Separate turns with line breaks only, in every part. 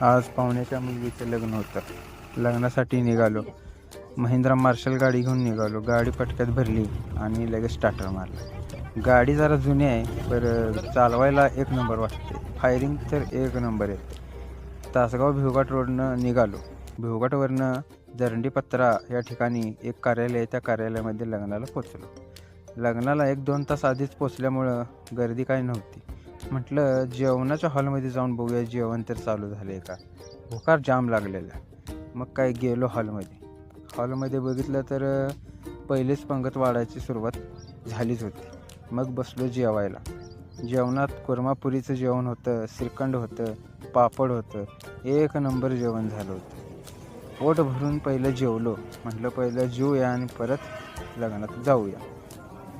आज पाहुण्याच्या मुलगीचं लग्न होतं. लग्नासाठी निघालो. महिंद्रा मार्शल गाडी घेऊन निघालो. गाडी पटक्यात भरली आणि लगेच स्टार्टर मारला. गाडी जरा जुनी आहे, पर चालवायला एक नंबर वाटते. फायरिंग तर एक नंबर आहे. तासगाव भिवघाट रोडनं निघालो. भिवघाटवरनं दरंडीपत्रा या ठिकाणी एक कार्यालय आहे, त्या कार्यालयामध्ये लग्नाला पोचलो. लग्नाला 1-2 तास आधीच पोचल्यामुळं गर्दी काही नव्हती. म्हटलं जेवणाच्या हॉलमध्ये जाऊन बघूया, जेवण तर चालू झालं आहे का. भुकार जाम लागलेला. मग काय गेलो हॉलमध्ये बघितलं तर पहिलेच पंगत वाढायची सुरुवात झालीच होती. मग बसलो जेवायला. जेवणात कुर्मापुरीचं जेवण होतं, श्रीखंड होतं, पापड होतं. एक नंबर जेवण झालं होतं. पोट भरून पहिलं जेवलो. म्हटलं पहिलं जेवूया आणि परत लग्नात जाऊया.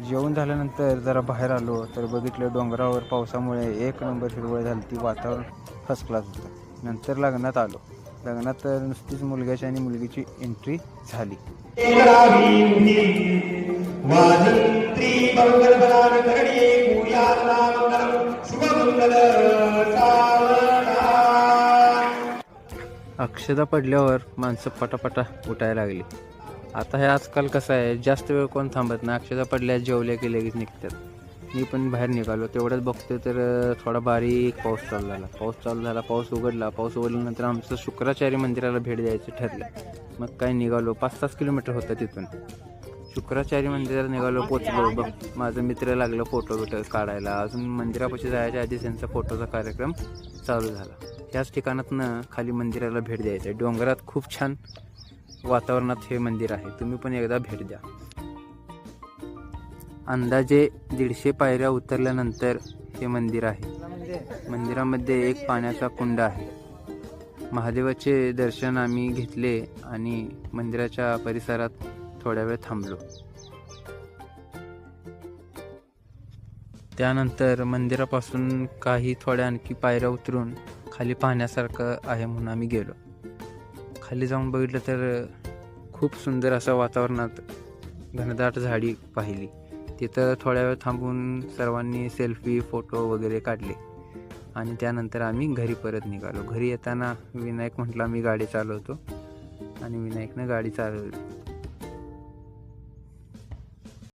जेवण झाल्यानंतर जरा बाहेर आलो तर बघितलं डोंगरावर पावसामुळे एक नंबर हिरवळ झाली ती. वातावरण फर्स्ट क्लास होतं. नंतर लग्नात आलो. लग्नात तर नुसतीच मुलग्याची आणि मुलगीची एंट्री झाली. अक्षदा पडल्यावर माणसं पटापटा उठायला लागली. आता हे आजकाल कसं आहे, जास्त वेळ कोण थांबत नाही. अक्षदा पडल्या जेवल्या की लगेच निघतात. मी पण बाहेर निघालो. तेवढ्याच बघतो तर थोडा बारीक पाऊस चालू झाला. पाऊस उघडल्यानंतर आमचं शुक्राचार्य मंदिराला भेट द्यायचं ठरलं. मग काय निघालो. 5-6 किलोमीटर होतं तिथून. शुक्राचार्य मंदिरात निघालो. पोचलो. बघ माझं मित्र लागलं फोटो काढायला. अजून मंदिरापाशी जायच्या आधी त्यांचा फोटोचा कार्यक्रम चालू झाला. ह्याच ठिकाणातनं खाली मंदिराला भेट द्यायचं आहे. डोंगरात खूप छान वातावरणात हे मंदिर आहे. तुम्ही पण एकदा भेट द्या. अंदाजे 150 पायऱ्या उतरल्यानंतर हे मंदिर आहे. मंदिरामध्ये एक पाण्याचा कुंड आहे. महादेवाचे दर्शन आम्ही घेतले आणि मंदिराच्या परिसरात थोड्या वेळ थांबलो. त्यानंतर मंदिरापासून काही थोड्या आणखी पायऱ्या उतरून खाली पाहण्यासारखं आहे म्हणून आम्ही गेलो. खाली जाऊन बघितलं तर खूप सुंदर असं वातावरणात घनदाट झाडी पाहिली. तिथं थोड्या वेळ थांबून सर्वांनी सेल्फी फोटो वगैरे काढले आणि त्यानंतर आम्ही घरी परत निघालो. घरी येताना विनायक म्हटला मी गाडी चालवतो आणि विनायकनं गाडी चालवली.